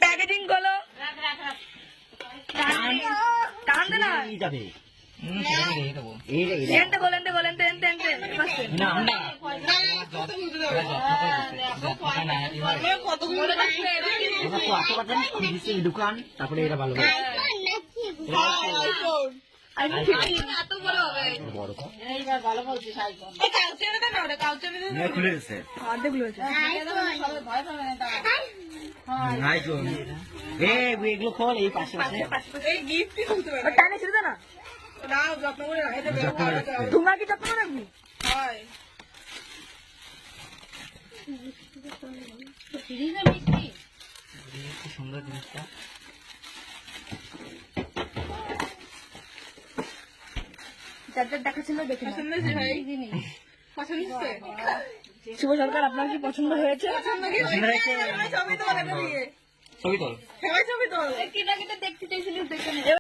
packaging করলো কান্দে না যাবে এনতে বলেন দোকান তারপরে এটা ভালো খুলে গেছে এগুলো খোল এই পাশে টানে ছেড়ে দে না তোমরা কি যত্ন রাখবি সুন্দর জিনিসটা যাদের দেখাচ্ছিল দেখে শুভ সরকার আপনার কি পছন্দ হয়েছে ছবি তোল দেখতে চাইছিল দেখে